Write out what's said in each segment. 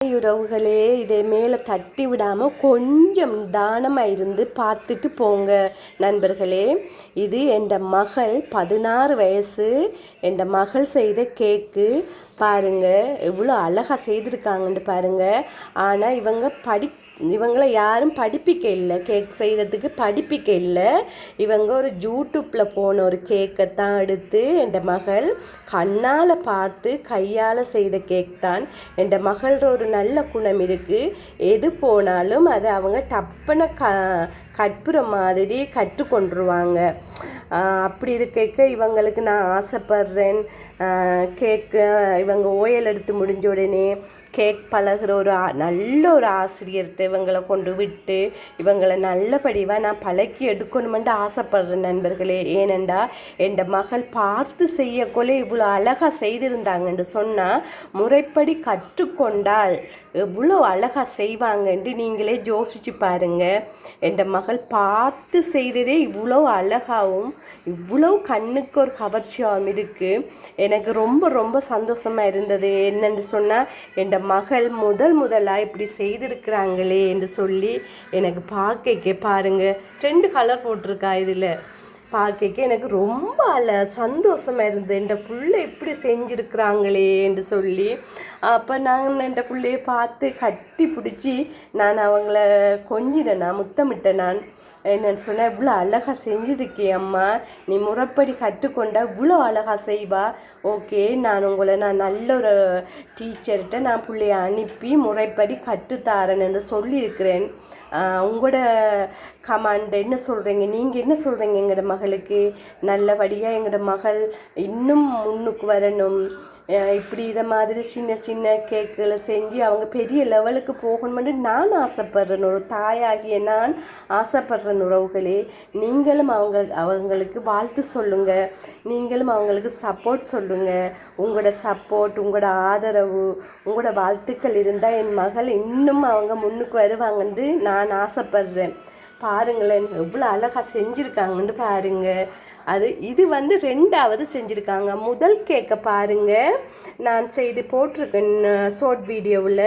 உறவுகளே, இதை மேலே தட்டி விடாமல் கொஞ்சம் நிதானமாக இருந்து பார்த்துட்டு போங்க நண்பர்களே. இது என் மகள் 16 வயசு என் மகள் செய்த கேக்கு பாருங்கள், எவ்வளோ அழகாக செய்திருக்காங்கன்னு பாருங்கள். ஆனால் இவங்களை யாரும் படிப்பிக்க இல்லை, கேக் செய்கிறதுக்கு படிப்பிக்க இல்லை. இவங்க ஒரு யூடியூப்பில் போன ஒரு கேக்கை தான் எடுத்து என் மகள் கண்ணால் பார்த்து கையால் செய்த கேக் தான். என் மகளோட ஒரு நல்ல குணம் இருக்குது, எது போனாலும் அதை அவங்க டப்புன்னு கற்புற மாதிரி கற்றுக்கொண்டுருவாங்க. அப்படி இருக்க இவங்களுக்கு நான் ஆசைப்படுறேன். கேக்கு இவங்க ஓயல் எடுத்து முடிஞ்ச உடனே கேக் பழகிற ஒரு நல்ல ஒரு ஆசிரியர்கிட்ட இவங்களை கொண்டு விட்டு இவங்களை நல்லபடியாக நான் பழக்கி எடுக்கணுமென்று ஆசைப்படுறேன் நண்பர்களே. ஏனெண்டா என் மகள் பார்த்து செய்யக்கொள்ள இவ்வளோ அழகாக செய்திருந்தாங்கன்னு சொன்னால் முறைப்படி கற்றுக்கொண்டால் எவ்வளோ அழகாக செய்வாங்கன்ட்டு நீங்களே யோசிச்சு பாருங்கள். என் மகள் பார்த்து செய்ததே இவ்வளோ அழகாகவும் இவ்வளோ கண்ணுக்கு ஒரு கவர்ச்சியாகவும் இருக்குது. எனக்கு ரொம்ப ரொம்ப சந்தோஷமாக இருந்தது. என்னென்னு சொன்னால் என் மகள் முதலாக இப்படி செய்திருக்கிறாங்களே என்று சொல்லி எனக்கு பார்க்க பாருங்கள், 2 கலர் போட்டிருக்கா இதில். பார்க்க எனக்கு ரொம்ப சந்தோஷமாக இருந்தது. என் பிள்ளை இப்படி செஞ்சுருக்குறாங்களே என்று சொல்லி. அப்போ நான் என் பிள்ளைய பார்த்து கட்டி பிடிச்சி நான் அவங்கள கொஞ்சினேன், நான் முத்தமிட்டேன். நான் என்னென்னு சொன்னேன், இவ்வளோ அழகாக செஞ்சுருக்கே அம்மா, நீ முறைப்படி கற்றுக்கொண்டா இவ்வளோ அழகாக செய்வா. ஓகே, நான் நல்ல ஒரு டீச்சர்கிட்ட நான் பிள்ளைய அனுப்பி முறைப்படி கற்றுத்தாரேன்னு சொல்லியிருக்கிறேன். உங்களோட கமாண்ட் என்ன சொல்கிறீங்க, நீங்கள் என்ன சொல்கிறீங்க? எங்களோட மகளுக்கு நல்லபடியாக எங்களோட மகள் இன்னும் முன்னுக்கு வரணும், இப்படி இதை மாதிரி சின்ன சின்ன கேக்குகளை செஞ்சு அவங்க பெரிய லெவலுக்கு போகணுமென்று நான் ஆசைப்படுறேன். ஒரு தாயாகிய நான் ஆசைப்படுறேன். உறவுகளே, நீங்களும் அவங்களுக்கு வாழ்த்து சொல்லுங்கள், நீங்களும் அவங்களுக்கு சப்போர்ட் சொல்லுங்கள். உங்களோட சப்போர்ட், உங்களோட ஆதரவு, உங்களோட வாழ்த்துக்கள் இருந்தால் என் மகள் இன்னும் அவங்க முன்னுக்கு வருவாங்கன்னு நான் ஆசைப்படுறேன். பாருங்களேன் எவ்வளோ அழகாக செஞ்சுருக்காங்கன்னு பாருங்கள். இது 2வது செஞ்சுருக்காங்க. முதல் கேக்கை பாருங்கள், நான் செய்து போட்டிருக்கேன் ஷார்ட் வீடியோவில்.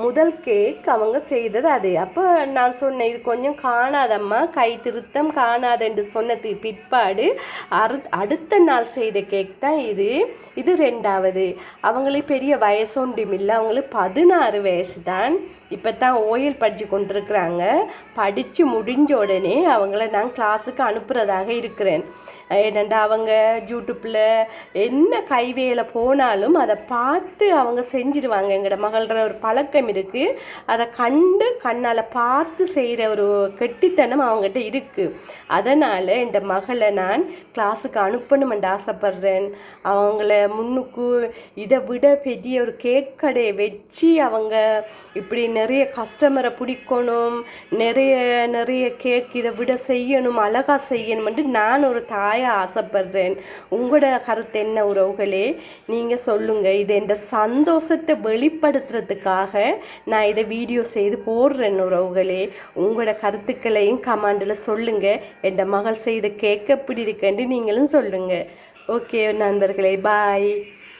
முதல் கேக் அவங்க செய்தது அது. அப்போ நான் சொன்னேன், இது கொஞ்சம் காணாதம்மா, கை திருத்தம் காணாது என்று சொன்னதுக்கு பிற்பாடு அடுத்த நாள் செய்த கேக் தான் இது 2வது. அவங்களுக்கு பெரிய வயசு ஒன்றும் இல்லை, அவங்களுக்கு 16 வயசு தான். இப்போ தான் ஓயல் படித்து கொண்டிருக்கிறாங்க. படித்து முடிஞ்ச உடனே அவங்கள நான் கிளாஸுக்கு அனுப்புகிறதாக இருக்கிறேன். ஏனெண்டா அவங்க யூடியூப்பில் என்ன கைவேலை போனாலும் அதை பார்த்து அவங்க செஞ்சிடுவாங்க. எங்களோட மகளோட ஒரு பழக்கம் இருக்குது, அதை கண்ணால் பார்த்து செய்கிற ஒரு கெட்டித்தனம் அவங்ககிட்ட இருக்குது. அதனால் என் மகளை நான் கிளாஸுக்கு அனுப்பணுமென்று ஆசைப்படுறேன். அவங்கள முன்னுக்கு இதை விட பெரிய ஒரு கேக் கடையை வச்சு அவங்க இப்படி நிறைய கஸ்டமரை பிடிக்கணும், நிறைய கேக் இதை விட செய்யணும், அழகாக செய்யணுமென்று நான் ஒரு தாயாக ஆசைப்படுறேன். உங்களோட கருத்து என்ன உறவுகளே? நீங்கள் சொல்லுங்கள். இது என் சந்தோஷத்தை வெளிப்படுத்துறதுக்காக நான் இதை வீடியோ செய்து போடுறேன் உறவுகளே. உங்களோட கருத்துக்களையும் கமெண்டில் சொல்லுங்கள். என் மகள் செய்த கேக் எப்படி இருக்குன்னு நீங்களும் சொல்லுங்கள். ஓகே நண்பர்களே, பாய்.